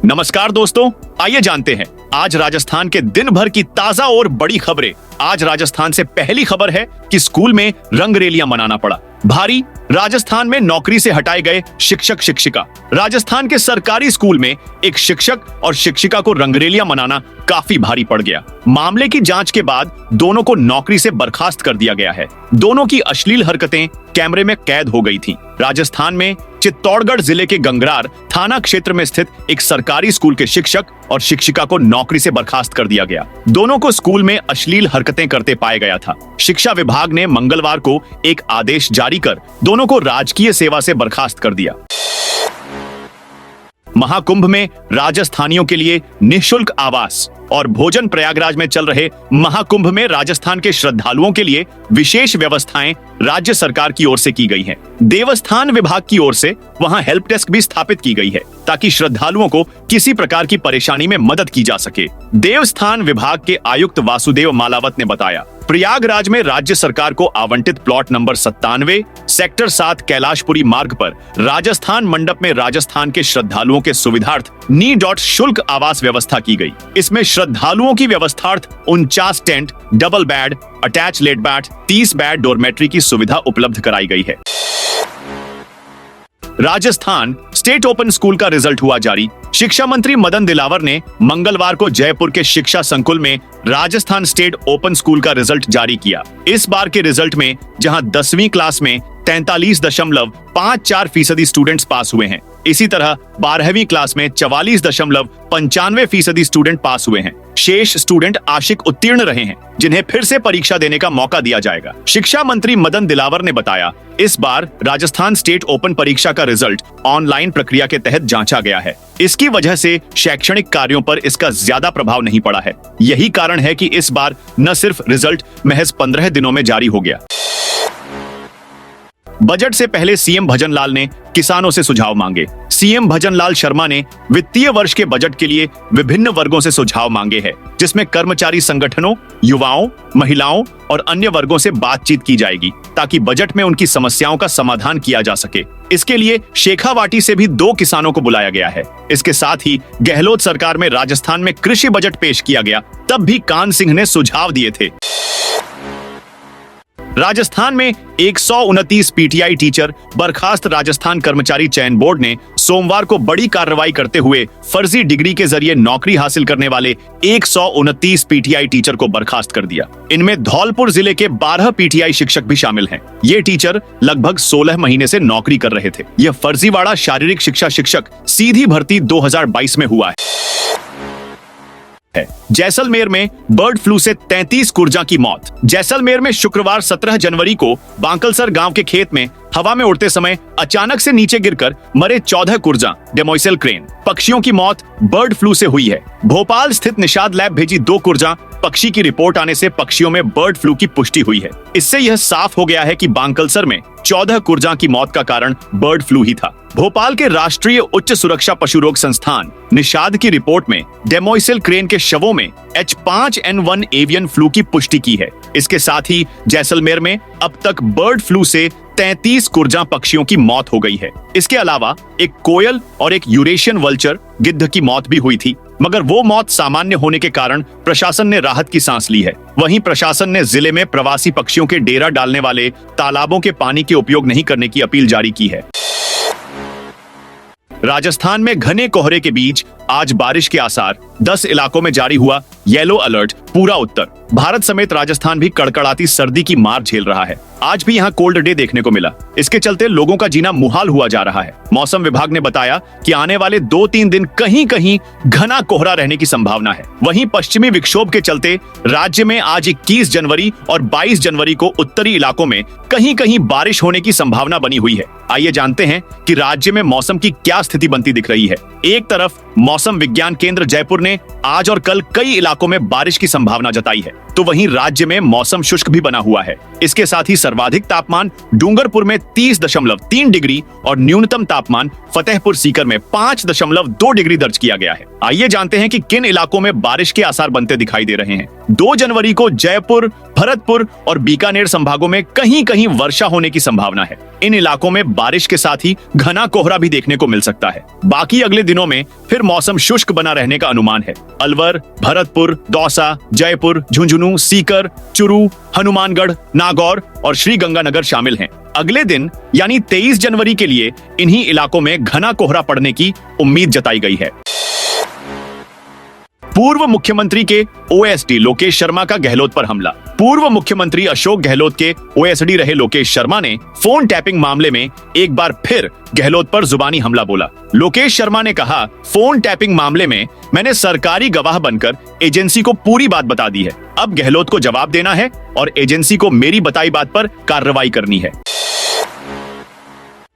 नमस्कार दोस्तों, आइए जानते हैं आज राजस्थान के दिन भर की ताजा और बड़ी खबरें। आज राजस्थान से पहली खबर है कि स्कूल में रंगरेलियां मनाना पड़ा भारी। राजस्थान में नौकरी से हटाए गए शिक्षक शिक्षिका। राजस्थान के सरकारी स्कूल में एक शिक्षक और शिक्षिका को रंगरेलियां मनाना काफी भारी पड़ गया। मामले की जांच के बाद दोनों को नौकरी से बर्खास्त कर दिया गया है। दोनों की अश्लील हरकतें कैमरे में कैद हो गई थीं। राजस्थान में चित्तौड़गढ़ जिले के गंगरार थाना क्षेत्र में स्थित एक सरकारी स्कूल के शिक्षक और शिक्षिका को नौकरी से बर्खास्त कर दिया गया। दोनों को स्कूल में अश्लील हरकतें करते पाया गया था। शिक्षा विभाग ने मंगलवार को एक आदेश जारी कर दोनों को राजकीय सेवा से बर्खास्त कर दिया। महाकुंभ में राजस्थानियों के लिए निःशुल्क आवास और भोजन। प्रयागराज में चल रहे महाकुंभ में राजस्थान के श्रद्धालुओं के लिए विशेष व्यवस्थाएं राज्य सरकार की ओर से की गई हैं। देवस्थान विभाग की ओर से वहां हेल्प डेस्क भी स्थापित की गई है ताकि श्रद्धालुओं को किसी प्रकार की परेशानी में मदद की जा सके। देवस्थान विभाग के आयुक्त वासुदेव मालावत ने बताया, प्रयागराज में राज्य सरकार को आवंटित प्लॉट नंबर 97 सेक्टर 7 कैलाशपुरी मार्ग पर राजस्थान मंडप में राजस्थान के श्रद्धालुओं के सुविधार्थ शुल्क आवास व्यवस्था की गई। इसमें श्रद्धालुओं की व्यवस्थार्थ 49 tent, double bed, attach lat bath, 30 bed dormitory की सुविधा उपलब्ध कराई गई है। राजस्थान स्टेट ओपन स्कूल का रिजल्ट हुआ जारी। शिक्षा मंत्री मदन दिलावर ने मंगलवार को जयपुर के शिक्षा संकुल में राजस्थान स्टेट ओपन स्कूल का रिजल्ट जारी किया। इस बार के रिजल्ट में जहां 10वीं क्लास में 43.54% स्टूडेंट्स पास हुए हैं, इसी तरह 12वीं क्लास में 44.95% स्टूडेंट पास हुए हैं। शेष स्टूडेंट आशिक उत्तीर्ण रहे हैं, जिन्हें फिर से परीक्षा देने का मौका दिया जाएगा। शिक्षा मंत्री मदन दिलावर ने बताया, इस बार राजस्थान स्टेट ओपन परीक्षा का रिजल्ट ऑनलाइन प्रक्रिया के तहत जांचा गया है। इसकी वजह से शैक्षणिक कार्यों पर इसका ज्यादा प्रभाव नहीं पड़ा है। यही कारण है कि इस बार न सिर्फ रिजल्ट महज 15 दिनों में जारी हो गया। बजट से पहले सीएम भजनलाल ने किसानों से सुझाव मांगे। सीएम भजनलाल शर्मा ने वित्तीय वर्ष के बजट के लिए विभिन्न वर्गों से सुझाव मांगे हैं, जिसमें कर्मचारी संगठनों, युवाओं, महिलाओं और अन्य वर्गों से बातचीत की जाएगी ताकि बजट में उनकी समस्याओं का समाधान किया जा सके। इसके लिए शेखावाटी से भी 2 किसानों को बुलाया गया है। इसके साथ ही गहलोत सरकार में राजस्थान में कृषि बजट पेश किया गया, तब भी कान सिंह ने सुझाव दिए थे। राजस्थान में 129 पीटीआई टीचर बर्खास्त। राजस्थान कर्मचारी चयन बोर्ड ने सोमवार को बड़ी कार्रवाई करते हुए फर्जी डिग्री के जरिए नौकरी हासिल करने वाले 129 पीटीआई टीचर को बर्खास्त कर दिया। इनमें धौलपुर जिले के 12 पीटीआई शिक्षक भी शामिल हैं। ये टीचर लगभग 16 महीने से नौकरी कर रहे थे। यह फर्जीवाड़ा शारीरिक शिक्षा शिक्षक सीधी भर्ती 2022 में हुआ है। जैसलमेर में बर्ड फ्लू से 33 कुर्जा की मौत। जैसलमेर में शुक्रवार 17 जनवरी को बांकलसर गांव के खेत में हवा में उड़ते समय अचानक से नीचे गिरकर मरे 14 कुर्जा डेमोइसल क्रेन पक्षियों की मौत बर्ड फ्लू से हुई है। भोपाल स्थित निषाद लैब भेजी 2 कुर्जा पक्षी की रिपोर्ट आने से पक्षियों में बर्ड फ्लू की पुष्टि हुई है। इससे यह साफ हो गया है कि बांकलसर में 14 कुर्जा की मौत का कारण बर्ड फ्लू ही था। भोपाल के राष्ट्रीय उच्च सुरक्षा पशु रोग संस्थान निषाद की रिपोर्ट में डेमोइसल क्रेन के शवों में H5N1 एवियन फ्लू की पुष्टि की है। इसके साथ ही जैसलमेर में अब तक बर्ड फ्लू से 33 कुर्जा पक्षियों की मौत हो गई है। इसके अलावा एक कोयल और एक यूरेशियन वल्चर गिद्ध की मौत भी हुई थी, मगर वो मौत सामान्य होने के कारण प्रशासन ने राहत की सांस ली है। वहीं प्रशासन ने जिले में प्रवासी पक्षियों के डेरा डालने वाले तालाबों के पानी के उपयोग नहीं करने की अपील जारी की है। राजस्थान में घने कोहरे के बीच आज बारिश के आसार। 10 इलाकों में जारी हुआ येलो अलर्ट। पूरा उत्तर भारत समेत राजस्थान भी कड़कड़ाती सर्दी की मार झेल रहा है। आज भी यहाँ कोल्ड डे देखने को मिला। इसके चलते लोगों का जीना मुहाल हुआ जा रहा है। मौसम विभाग ने बताया कि आने वाले 2-3 दिन कहीं कहीं घना कोहरा रहने की संभावना है। वहीं पश्चिमी विक्षोभ के चलते राज्य में आज 21 जनवरी और 22 जनवरी को उत्तरी इलाकों में कहीं कहीं बारिश होने की संभावना बनी हुई है। आइए जानते हैं कि राज्य में मौसम की क्या स्थिति बनती दिख रही है। एक तरफ मौसम विज्ञान केंद्र जयपुर ने आज और कल कई इलाकों इलाकों में बारिश की संभावना जताई है, तो वहीं राज्य में मौसम शुष्क भी बना हुआ है। इसके साथ ही सर्वाधिक तापमान डूंगरपुर में 30.3 डिग्री और न्यूनतम तापमान फतेहपुर सीकर में 5.2 डिग्री दर्ज किया गया है। आइए जानते हैं कि किन इलाकों में बारिश के आसार बनते दिखाई दे रहे हैं। 2 जनवरी को जयपुर, भरतपुर और बीकानेर संभागों में कहीं कहीं वर्षा होने की संभावना है। इन इलाकों में बारिश के साथ ही घना कोहरा भी देखने को मिल सकता है। बाकी अगले दिनों में फिर मौसम शुष्क बना रहने का अनुमान है। अलवर, भरतपुर, दौसा, जयपुर, झुंझुनू, सीकर, चुरू, हनुमानगढ़, नागौर और श्रीगंगानगर शामिल हैं। अगले दिन यानी 23 जनवरी के लिए इन्हीं इलाकों में घना कोहरा पड़ने की उम्मीद जताई गई है। पूर्व मुख्यमंत्री के ओएसडी लोकेश शर्मा का गहलोत पर हमला। पूर्व मुख्यमंत्री अशोक गहलोत के ओएसडी रहे लोकेश शर्मा ने फोन टैपिंग मामले में एक बार फिर गहलोत पर जुबानी हमला बोला। लोकेश शर्मा ने कहा, फोन टैपिंग मामले में मैंने सरकारी गवाह बनकर एजेंसी को पूरी बात बता दी है। अब गहलोत को जवाब देना है और एजेंसी को मेरी बताई बात पर कार्रवाई करनी है।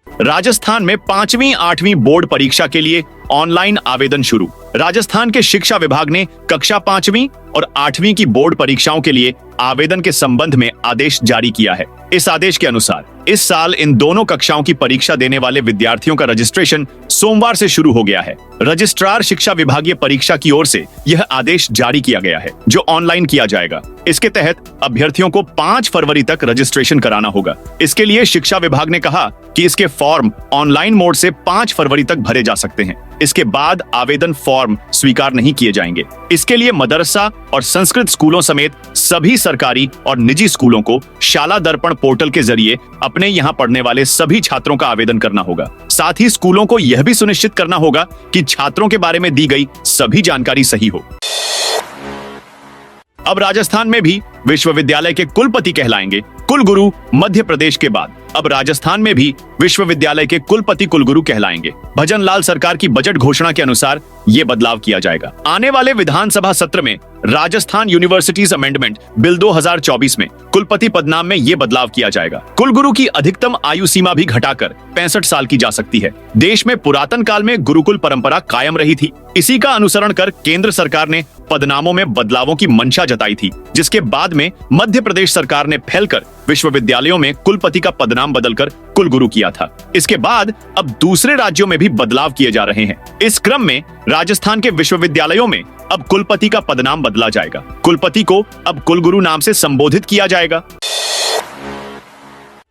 राजस्थान में 5वीं 8वीं बोर्ड परीक्षा के लिए ऑनलाइन आवेदन शुरू। राजस्थान के शिक्षा विभाग ने कक्षा 5वीं और 8वीं की बोर्ड परीक्षाओं के लिए आवेदन के संबंध में आदेश जारी किया है। इस आदेश के अनुसार इस साल इन दोनों कक्षाओं की परीक्षा देने वाले विद्यार्थियों का रजिस्ट्रेशन सोमवार से शुरू हो गया है। रजिस्ट्रार शिक्षा विभागीय परीक्षा की ओर से यह आदेश जारी किया गया है, जो ऑनलाइन किया जाएगा। इसके तहत अभ्यर्थियों को 5 फरवरी तक रजिस्ट्रेशन कराना होगा। इसके लिए शिक्षा विभाग ने कहा कि इसके फॉर्म ऑनलाइन मोड से 5 फरवरी तक भरे जा सकते हैं। इसके बाद आवेदन फॉर्म स्वीकार नहीं किए जाएंगे। इसके लिए मदरसा और संस्कृत स्कूलों समेत सभी सरकारी और निजी स्कूलों को शाला दर्पण पोर्टल के जरिए अपने यहाँ पढ़ने वाले सभी छात्रों का आवेदन करना होगा। साथ ही स्कूलों को यह भी सुनिश्चित करना होगा कि छात्रों के बारे में दी गई सभी जानकारी सही हो। अब राजस्थान में भी विश्वविद्यालय के कुलपति कहलाएंगे कुलगुरु मध्य प्रदेश के बाद। अब राजस्थान में भी विश्वविद्यालय के कुलपति कुलगुरु कहलाएंगे। भजन लाल सरकार की बजट घोषणा के अनुसार ये बदलाव किया जाएगा। आने वाले विधानसभा सत्र में राजस्थान यूनिवर्सिटीज अमेंडमेंट बिल 2024 में कुलपति पदनाम में ये बदलाव किया जाएगा। कुलगुरु की अधिकतम आयु सीमा भी घटाकर 65 साल की जा सकती है। देश में पुरातन काल में गुरुकुल परंपरा कायम रही थी। इसी का अनुसरण कर केंद्र सरकार ने पदनामों में बदलावों की मंशा जताई थी, जिसके बाद में मध्य प्रदेश सरकार ने फैलकर विश्वविद्यालयों में कुलपति का पदनाम बदलकर कुलगुरु किया था। इसके बाद अब दूसरे राज्यों में भी बदलाव किए जा रहे हैं। इस क्रम में राजस्थान के विश्वविद्यालयों में अब कुलपति का पदनाम बदला जाएगा। कुलपति को अब कुलगुरु नाम से संबोधित किया जाएगा।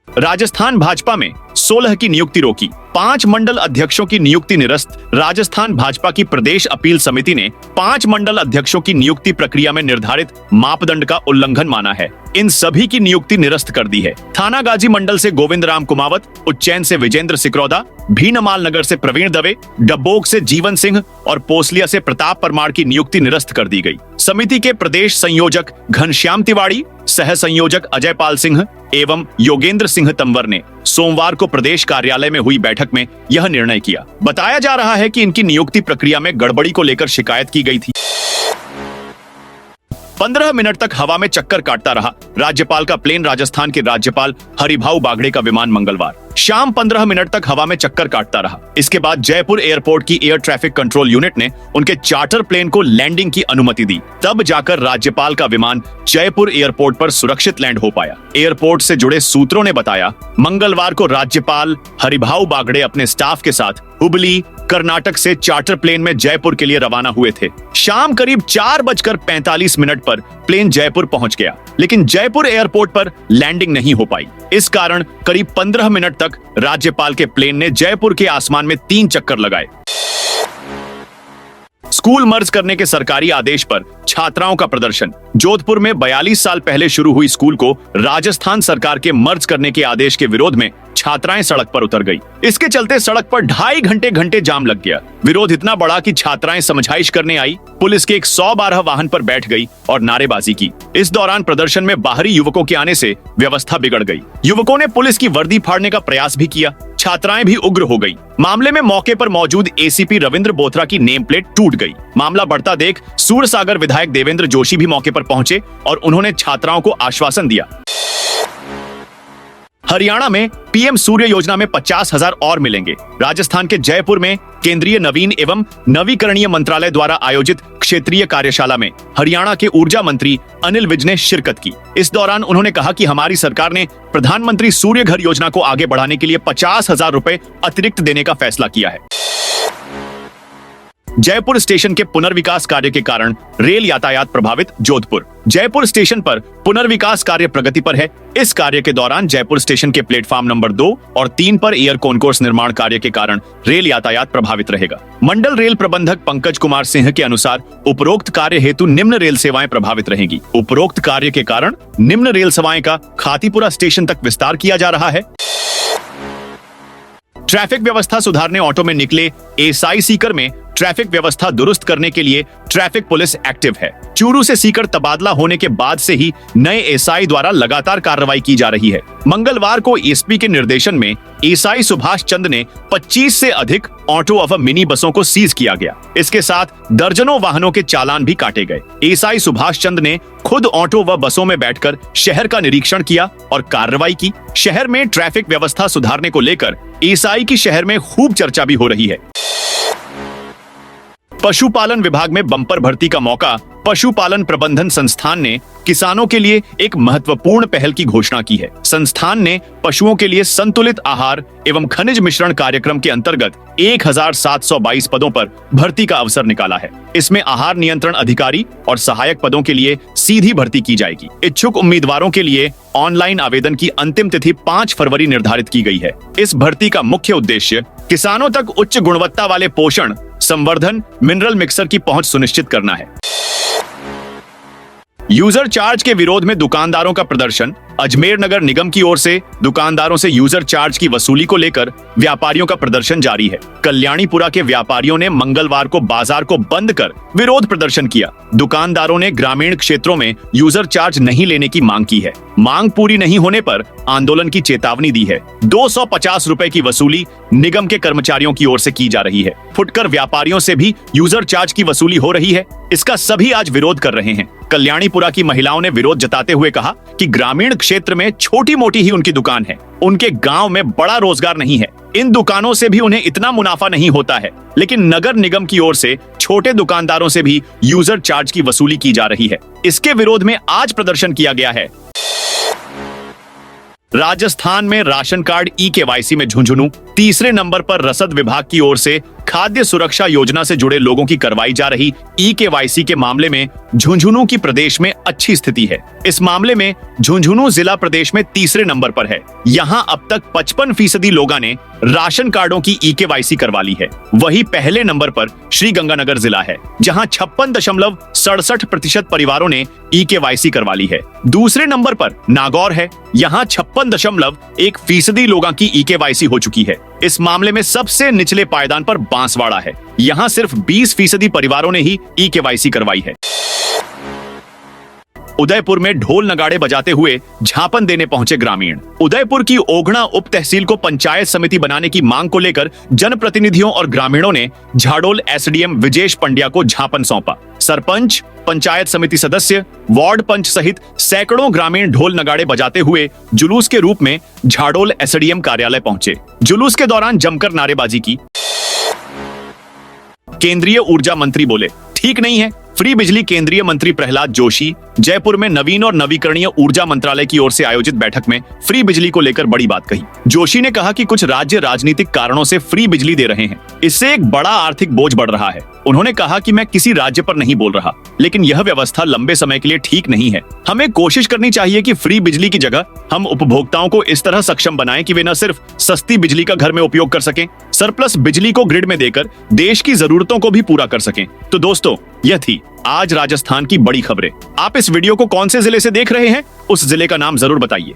राजस्थान भाजपा में 16 की नियुक्ति रोकी। 5 मंडल अध्यक्षों की नियुक्ति निरस्त। राजस्थान भाजपा की प्रदेश अपील समिति ने 5 मंडल अध्यक्षों की नियुक्ति प्रक्रिया में निर्धारित मापदंड का उल्लंघन माना है। इन सभी की नियुक्ति निरस्त कर दी है। थानागाजी मंडल से गोविंद राम कुमावत, उज्जैन से विजेंद्र सिकरौदा, भीनमाल नगर से प्रवीण दवे, डब्बोक से जीवन सिंह और पोसलिया से प्रताप परमार की नियुक्ति निरस्त कर दी गई। समिति के प्रदेश संयोजक घनश्याम तिवाड़ी, सह संयोजक अजय पाल सिंह एवं योगेंद्र सिंह तंवर ने सोमवार को प्रदेश कार्यालय में हुई बैठक में यह निर्णय किया। बताया जा रहा है कि इनकी नियुक्ति प्रक्रिया में गड़बड़ी को लेकर शिकायत की गई थी। 15 मिनट तक हवा में चक्कर काटता रहा राज्यपाल का प्लेन। राजस्थान के राज्यपाल हरिभाऊ बागड़े का विमान मंगलवार शाम 15 मिनट तक हवा में चक्कर काटता रहा। इसके बाद जयपुर एयरपोर्ट की एयर ट्रैफिक कंट्रोल यूनिट ने उनके चार्टर प्लेन को लैंडिंग की अनुमति दी। तब जाकर राज्यपाल का विमान जयपुर एयरपोर्ट पर सुरक्षित लैंड हो पाया। एयरपोर्ट से जुड़े सूत्रों ने बताया, मंगलवार को राज्यपाल हरिभाऊ बागड़े अपने स्टाफ के साथ हुबली, कर्नाटक से चार्टर प्लेन में जयपुर के लिए रवाना हुए थे। शाम करीब 4:45 पर प्लेन जयपुर पहुंच गया, लेकिन जयपुर एयरपोर्ट पर लैंडिंग नहीं हो पाई। इस कारण करीब 15 मिनट तक राज्यपाल के प्लेन ने जयपुर के आसमान में 3 चक्कर लगाए। स्कूल मर्ज करने के सरकारी आदेश पर छात्राओं का प्रदर्शन। जोधपुर में 42 साल पहले शुरू हुई स्कूल को राजस्थान सरकार के मर्ज करने के आदेश के विरोध में छात्राएं सड़क पर उतर गई। इसके चलते सड़क पर 2.5 घंटे जाम लग गया। विरोध इतना बड़ा कि छात्राएं समझाइश करने आई, पुलिस के एक 112 वाहन पर बैठ गई और नारेबाजी की। इस दौरान प्रदर्शन में बाहरी युवकों के आने से व्यवस्था बिगड़ गई। युवकों ने पुलिस की वर्दी फाड़ने का प्रयास भी किया। छात्राएं भी उग्र हो गई। मामले में मौके पर मौजूद एसीपी रविंद्र बोथरा की नेम प्लेट टूट गई। मामला बढ़ता देख सूरसागर विधायक देवेंद्र जोशी भी मौके पर पहुंचे और उन्होंने छात्राओं को आश्वासन दिया। हरियाणा में पीएम सूर्य योजना में 50,000 और मिलेंगे। राजस्थान के जयपुर में केंद्रीय नवीन एवं नवीकरणीय मंत्रालय द्वारा आयोजित क्षेत्रीय कार्यशाला में हरियाणा के ऊर्जा मंत्री अनिल विज ने शिरकत की। इस दौरान उन्होंने कहा कि हमारी सरकार ने प्रधानमंत्री सूर्य घर योजना को आगे बढ़ाने के लिए 50,000 रुपए अतिरिक्त देने का फैसला किया है। जयपुर स्टेशन के पुनर्विकास कार्य के कारण रेल यातायात प्रभावित। जोधपुर जयपुर स्टेशन पर पुनर्विकास कार्य प्रगति पर है। इस कार्य के दौरान जयपुर स्टेशन के प्लेटफॉर्म नंबर 2 और 3 पर एयर कॉन्कोर्स निर्माण कार्य के कारण रेल यातायात प्रभावित रहेगा। मंडल रेल प्रबंधक पंकज कुमार सिंह के अनुसार उपरोक्त कार्य हेतु निम्न रेल सेवाएं प्रभावित रहेंगी। उपरोक्त कार्य के कारण निम्न रेल सेवाएं का खातीपुरा स्टेशन तक विस्तार किया जा रहा है। ट्रैफिक व्यवस्था सुधारने ऑटो में निकले एसआई सीकर में ट्रैफिक व्यवस्था दुरुस्त करने के लिए ट्रैफिक पुलिस एक्टिव है। चूरू से सीकर तबादला होने के बाद से ही नए एसआई द्वारा लगातार कार्रवाई की जा रही है। मंगलवार को एसपी के निर्देशन में एसआई सुभाष चंद ने 25 से अधिक ऑटो व मिनी बसों को सीज किया गया। इसके साथ दर्जनों वाहनों के चालान भी काटे गए। एसआई सुभाष चंद ने खुद ऑटो व बसों में बैठकर शहर का निरीक्षण किया और कार्रवाई की। शहर में ट्रैफिक व्यवस्था सुधारने को लेकर एसआई की शहर में खूब चर्चा भी हो रही है। पशुपालन विभाग में बम्पर भर्ती का मौका। पशुपालन प्रबंधन संस्थान ने किसानों के लिए एक महत्वपूर्ण पहल की घोषणा की है। संस्थान ने पशुओं के लिए संतुलित आहार एवं खनिज मिश्रण कार्यक्रम के अंतर्गत 1722 पदों पर भर्ती का अवसर निकाला है। इसमें आहार नियंत्रण अधिकारी और सहायक पदों के लिए सीधी भर्ती की जाएगी। इच्छुक उम्मीदवारों के लिए ऑनलाइन आवेदन की अंतिम तिथि 5 फरवरी निर्धारित की गई है। इस भर्ती का मुख्य उद्देश्य किसानों तक उच्च गुणवत्ता वाले पोषण, संवर्धन, मिनरल मिक्सर की पहुंच सुनिश्चित करना है। यूजर चार्ज के विरोध में दुकानदारों का प्रदर्शन। अजमेर नगर निगम की ओर से दुकानदारों से यूजर चार्ज की वसूली को लेकर व्यापारियों का प्रदर्शन जारी है। कल्याणीपुरा के व्यापारियों ने मंगलवार को बाजार को बंद कर विरोध प्रदर्शन किया। दुकानदारों ने ग्रामीण क्षेत्रों में यूजर चार्ज नहीं लेने की मांग की है। मांग पूरी नहीं होने पर आंदोलन की चेतावनी दी है। 250 रुपए की वसूली निगम के कर्मचारियों की ओर से की जा रही है। फुटकर व्यापारियों से भी यूजर चार्ज की वसूली हो रही है। इसका सभी आज विरोध कर रहे हैं। कल्याणीपुरा की महिलाओं ने विरोध जताते हुए कहा कि ग्रामीण क्षेत्र में छोटी मोटी ही उनकी दुकान है। उनके गांव में बड़ा रोजगार नहीं है। इन दुकानों से भी उन्हें इतना मुनाफा नहीं होता है, लेकिन नगर निगम की ओर से छोटे दुकानदारों से भी यूजर चार्ज की वसूली की जा रही है। इसके विरोध में आज प्रदर्शन किया गया है। राजस्थान में राशन कार्ड ई-केवाईसी में झुंझुनू। तीसरे नंबर पर रसद विभाग की ओर से खाद्य सुरक्षा योजना से जुड़े लोगों की करवाई जा रही ई-केवाईसी के मामले में झुंझुनू की प्रदेश में अच्छी स्थिति है। इस मामले में झुंझुनू जिला प्रदेश में तीसरे नंबर पर है। यहाँ अब तक 55% लोगों ने राशन कार्डों की ई-केवाईसी करवा ली है। वही पहले नंबर पर श्रीगंगानगर जिला है, जहाँ 56.67% परिवारों ने ई-केवाईसी करवा ली है। दूसरे नंबर पर नागौर है। यहाँ 56.1% लोगों की ई-केवाईसी हो चुकी है। इस मामले में सबसे निचले पायदान पर बांसवाड़ा है। यहाँ सिर्फ 20% परिवारों ने ही ई-केवाईसी करवाई है। उदयपुर में ढोल नगाड़े बजाते हुए झापन देने पहुंचे ग्रामीण। उदयपुर की ओघड़ा उप तहसील को पंचायत समिति बनाने की मांग को लेकर जनप्रतिनिधियों और ग्रामीणों ने झाडोल एसडीएम विजेश पंड्या को झापन सौंपा। सरपंच, पंचायत समिति सदस्य, वार्ड पंच सहित सैकड़ों ग्रामीण ढोल नगाड़े बजाते हुए जुलूस के रूप में झाडोल एसडीएम कार्यालय पहुंचे। जुलूस के दौरान जमकर नारेबाजी की। केंद्रीय ऊर्जा मंत्री बोले, ठीक नहीं है फ्री बिजली। केंद्रीय मंत्री प्रहलाद जोशी जयपुर में नवीन और नवीकरणीय ऊर्जा मंत्रालय की ओर से आयोजित बैठक में फ्री बिजली को लेकर बड़ी बात कही। जोशी ने कहा कि कुछ राज्य राजनीतिक कारणों से फ्री बिजली दे रहे हैं, इससे एक बड़ा आर्थिक बोझ बढ़ रहा है। उन्होंने कहा कि मैं किसी राज्य पर नहीं बोल रहा, लेकिन यह व्यवस्था लंबे समय के लिए ठीक नहीं है। हमें कोशिश करनी चाहिए कि फ्री बिजली की जगह हम उपभोक्ताओं को इस तरह सक्षम बनाएं कि वे न सिर्फ सस्ती बिजली का घर में उपयोग कर सकें, सरप्लस बिजली को ग्रिड में देकर देश की जरूरतों को भी पूरा कर सकें। तो दोस्तों, यह थी आज राजस्थान की बड़ी खबरें। आप इस वीडियो को कौन से जिले से देख रहे हैं, उस जिले का नाम जरूर बताइए।